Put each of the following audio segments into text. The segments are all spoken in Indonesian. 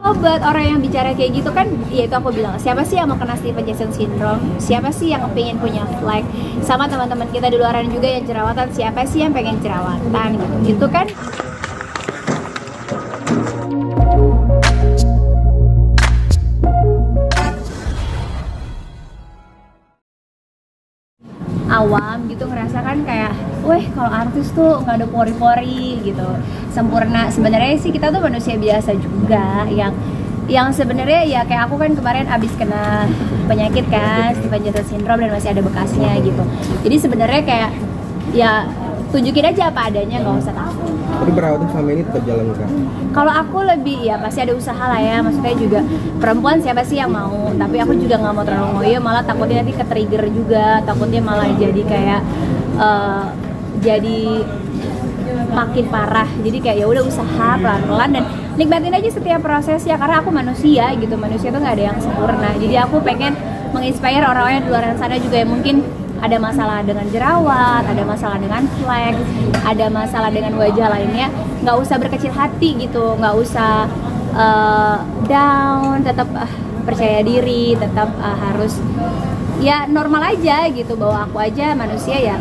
Buat orang yang bicara kayak gitu kan, ya itu aku bilang, siapa sih yang mau kena Steven Jackson syndrome? Siapa sih yang pengen punya flag? Sama teman-teman kita di luaran juga yang jerawatan, siapa sih yang pengen jerawatan gitu? Itu kan awam gitu ngerasa kan kayak, weh kalau artis tuh nggak ada pori-pori gitu, sempurna. Sebenarnya sih kita tuh manusia biasa juga yang sebenarnya ya kayak aku kan kemarin abis kena penyakit kan Steven Jackson syndrome dan masih ada bekasnya gitu. Jadi sebenarnya kayak ya tunjukin aja apa adanya, nggak usah takut. Tapi perawatan selama ini tetap jalan kan? Kalau aku lebih ya pasti ada usaha lah ya, maksudnya juga perempuan siapa sih yang mau, tapi aku juga nggak mau terlalu ngoyo, malah takutnya nanti ke-trigger juga, takutnya malah jadi kayak jadi makin parah. Jadi kayak ya udah usaha pelan-pelan dan nikmatin aja setiap prosesnya, karena aku manusia gitu, manusia tuh nggak ada yang sempurna. Jadi aku pengen menginspire orang-orang di luar sana juga yang mungkin ada masalah dengan jerawat, ada masalah dengan flek, ada masalah dengan wajah lainnya, nggak usah berkecil hati gitu, nggak usah down, tetap percaya diri, tetap harus ya normal aja gitu, bahwa aku aja manusia ya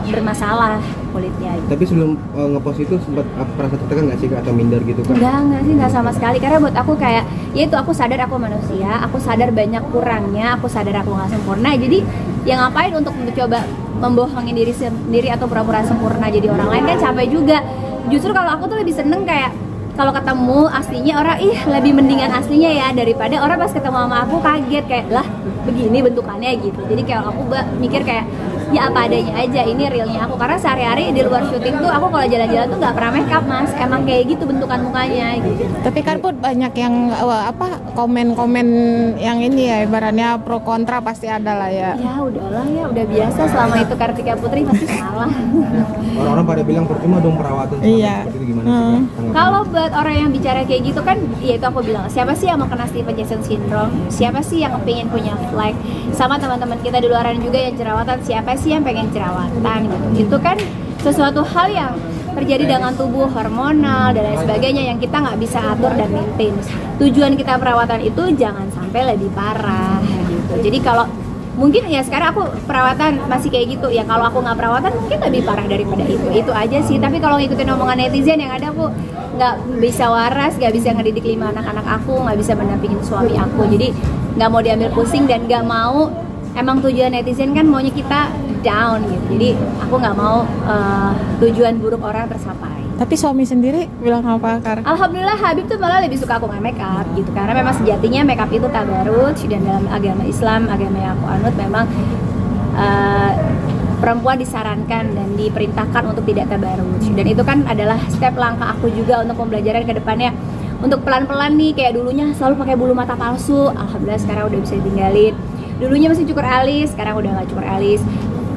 bermasalah kulitnya gitu. Tapi sebelum ngepost itu sempat merasa tertekan nggak sih atau minder gitu kan? Enggak sih, nggak sama sekali, karena buat aku kayak ya itu, aku sadar aku manusia, aku sadar banyak kurangnya, aku sadar aku nggak sempurna. Jadi ya ngapain untuk mencoba membohongin diri sendiri atau pura-pura sempurna jadi orang lain, kan capek juga. Justru kalau aku tuh lebih seneng kayak kalau ketemu aslinya orang, ih lebih mendingan aslinya ya, daripada orang pas ketemu sama aku kaget kayak lah begini bentukannya gitu. Jadi kayak aku mikir kayak ya apa adanya aja, ini realnya aku, karena sehari-hari di luar syuting tuh aku kalau jalan-jalan tuh nggak pernah make up mas, emang kayak gitu bentukan mukanya gitu. Tapi kan pun banyak yang komen-komen yang ini ya, ibaratnya pro kontra pasti ada lah ya. Ya udahlah ya, udah biasa, selama itu Kartika Putri pasti salah. Orang-orang pada bilang percuma dong perawatan Iya. seperti itu, gimana sih Kak? Kalau buat orang yang bicara kayak gitu kan, ya itu aku bilang, siapa sih yang mau kena Steven Jackson syndrome? Siapa sih yang pengen punya flag? Sama teman-teman kita di luaran juga yang jerawatan, siapa sih yang pengen jerawatan gitu? Itu kan sesuatu hal yang terjadi dengan tubuh, hormonal dan lain sebagainya, yang kita nggak bisa atur dan maintain. Tujuan kita perawatan itu jangan sampai lebih parah gitu. Jadi kalau mungkin ya sekarang aku perawatan masih kayak gitu ya, kalau aku nggak perawatan mungkin lebih parah daripada itu aja sih. Tapi kalau ngikutin omongan netizen yang ada, aku nggak bisa waras, nggak bisa ngedidik 5 anak-anak aku, nggak bisa mendampingin suami aku, jadi nggak mau diambil pusing dan nggak mau, emang tujuan netizen kan maunya kita down gitu, jadi aku nggak mau tujuan buruk orang tercapai. Tapi suami sendiri bilang apa, Kar? Alhamdulillah Habib tuh malah lebih suka aku nggak make up gitu, karena memang sejatinya make up itu tabarruj, dan dalam agama Islam, agama yang aku anut, memang perempuan disarankan dan diperintahkan untuk tidak tabarruj, dan itu kan adalah step langkah aku juga untuk pembelajaran ke depannya, untuk pelan-pelan nih. Kayak dulunya selalu pakai bulu mata palsu, alhamdulillah sekarang udah bisa ditinggalin. Dulunya masih cukur alis, sekarang udah nggak cukur alis.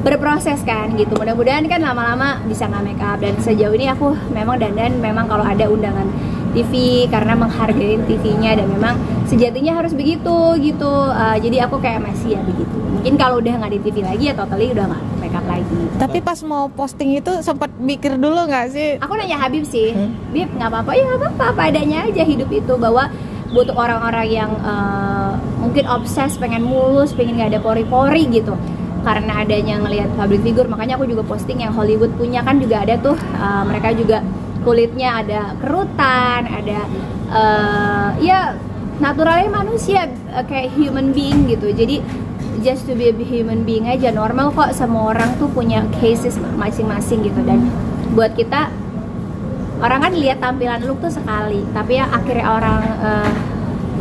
Berproses kan gitu, mudah-mudahan kan lama-lama bisa nggak make up. Dan sejauh ini aku memang dandan memang kalau ada undangan TV, karena menghargai TV-nya, dan memang sejatinya harus begitu gitu. Jadi aku kayak masih ya begitu. Mungkin kalau udah nggak di TV lagi ya totally udah nggak make up lagi. Tapi pas mau posting itu sempat mikir dulu nggak sih? Aku nanya Habib sih, Bib nggak apa-apa, ya nggak apa-apa, apa adanya aja hidup itu, bahwa butuh orang-orang yang mungkin obses pengen mulus, pengen nggak ada pori-pori gitu, karena adanya ngelihat public figure. Makanya aku juga posting yang Hollywood punya kan juga ada tuh, mereka juga kulitnya ada kerutan, ada ya naturalnya manusia, kayak human being gitu. Jadi just to be a human being aja, normal kok, semua orang tuh punya cases masing-masing gitu. Dan buat kita, orang kan lihat tampilan look tuh sekali, tapi ya akhirnya orang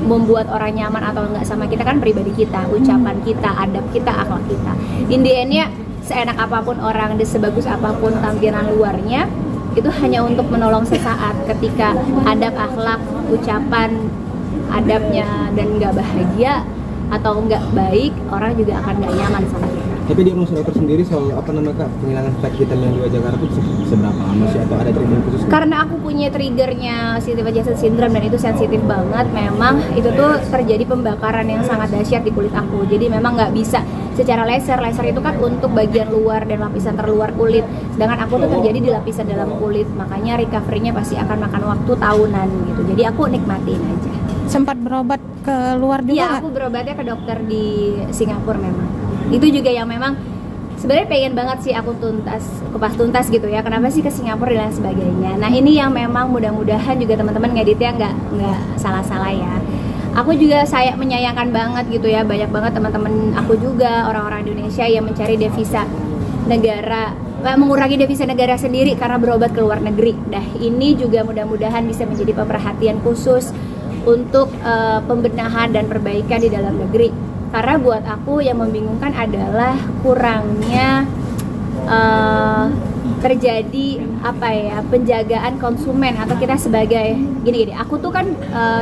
membuat orang nyaman atau enggak sama kita kan pribadi kita, ucapan kita, adab kita, akhlak kita. In the end-nya, seenak apapun orang, sebagus apapun tampilan luarnya, itu hanya untuk menolong sesaat. Ketika adab, akhlak, ucapan, adabnya dan nggak bahagia atau nggak baik, orang juga akan nggak nyaman sama kita. Tapi di rumah dokter sendiri soal apa namanya Kak, penghilangan fat vitamin yang di wajah Kak itu seberapa lama sih atau ada treatment khusus? Karena aku punya triggernya sensitive adjustment syndrome dan itu sensitif banget, memang itu tuh terjadi pembakaran yang sangat dahsyat di kulit aku. Jadi memang nggak bisa secara laser itu kan untuk bagian luar dan lapisan terluar kulit, sedangkan aku tuh terjadi di lapisan dalam kulit, makanya recovery-nya pasti akan makan waktu tahunan gitu. Jadi aku nikmatin aja. Sempat berobat ke luar juga? Iya, nggak? aku berobatnya ke dokter di Singapura memang. Itu juga yang memang sebenarnya pengen banget sih aku kupas tuntas gitu ya. Kenapa sih ke Singapura dan lain sebagainya. Nah ini yang memang mudah-mudahan juga teman-teman ngeditnya nggak salah-salah ya. Aku juga menyayangkan banget gitu ya, banyak banget teman-teman aku juga orang-orang Indonesia yang mencari devisa negara, mengurangi devisa negara sendiri karena berobat ke luar negeri. Nah ini juga mudah-mudahan bisa menjadi perhatian khusus untuk pembenahan dan perbaikan di dalam negeri. Karena buat aku yang membingungkan adalah kurangnya terjadi penjagaan konsumen atau kita sebagai gini. Aku tuh kan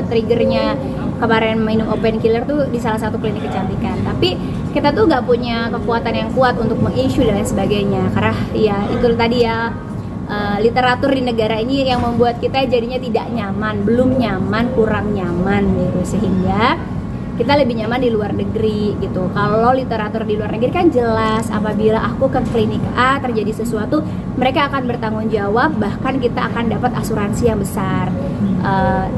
triggernya kemarin minum open killer tuh di salah satu klinik kecantikan. Tapi kita tuh nggak punya kekuatan yang kuat untuk meng-issue dan lain sebagainya. Karena ya itu tadi ya. Literatur di negara ini yang membuat kita jadinya tidak nyaman, belum nyaman, kurang nyaman gitu, sehingga kita lebih nyaman di luar negeri gitu. Kalau literatur di luar negeri kan jelas apabila aku ke klinik A terjadi sesuatu, mereka akan bertanggung jawab, bahkan kita akan dapat asuransi yang besar.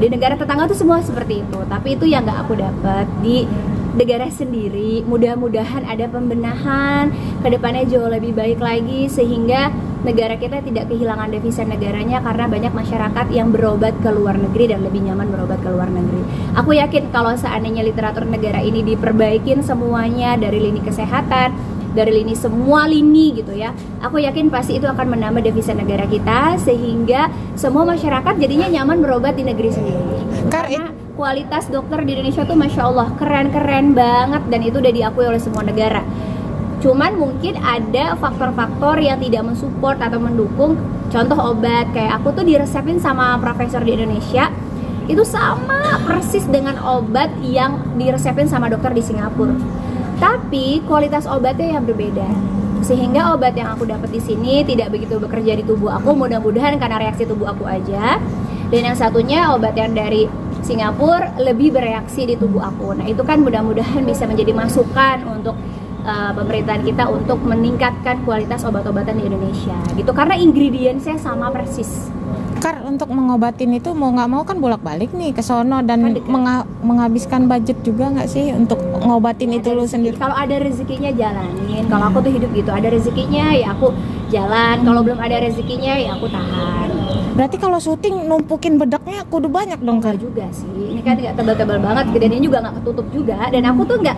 Di negara tetangga tuh semua seperti itu, tapi itu yang nggak aku dapat di negara sendiri. Mudah-mudahan ada pembenahan kedepannya jauh lebih baik lagi sehingga negara kita tidak kehilangan devisa negaranya karena banyak masyarakat yang berobat ke luar negeri dan lebih nyaman berobat ke luar negeri. Aku yakin kalau seandainya literatur negara ini diperbaikin semuanya dari lini kesehatan, dari lini semua lini gitu ya, aku yakin pasti itu akan menambah devisa negara kita sehingga semua masyarakat jadinya nyaman berobat di negeri sendiri. Karena kualitas dokter di Indonesia tuh Masya Allah keren-keren banget dan itu udah diakui oleh semua negara. Cuman mungkin ada faktor-faktor yang tidak mensupport atau mendukung. Contoh obat, kayak aku tuh diresepin sama profesor di Indonesia itu sama persis dengan obat yang diresepin sama dokter di Singapura. Tapi kualitas obatnya yang berbeda. Sehingga obat yang aku dapat di sini tidak begitu bekerja di tubuh aku, mudah-mudahan karena reaksi tubuh aku aja. Dan yang satunya obat yang dari Singapura lebih bereaksi di tubuh aku. Nah, itu kan mudah-mudahan bisa menjadi masukan untuk pemerintahan kita untuk meningkatkan kualitas obat-obatan di Indonesia gitu, karena ingredientsnya sama persis. Kar, untuk mengobatin itu mau nggak mau kan bolak-balik nih ke sono dan kan menghabiskan budget juga nggak sih untuk ngobatin itu lu sendiri? Kalau ada rezekinya jalanin, kalau aku tuh hidup gitu, ada rezekinya ya aku jalan, kalau belum ada rezekinya ya aku tahan. Berarti kalau syuting numpukin bedaknya kudu banyak dong Kar? Juga sih, ini kan nggak tebal-tebal banget, gedeannya juga nggak ketutup juga, dan aku tuh nggak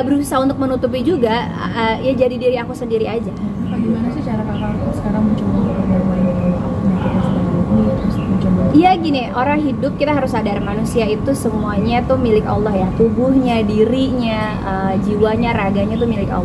berusaha untuk menutupi juga, ya jadi diri aku sendiri aja. Gimana sih cara kakak sekarang mencoba penyakit ini, terus mencoba? Iya gini, orang hidup kita harus sadar manusia itu semuanya tuh milik Allah ya, tubuhnya, dirinya, jiwanya, raganya tuh milik Allah.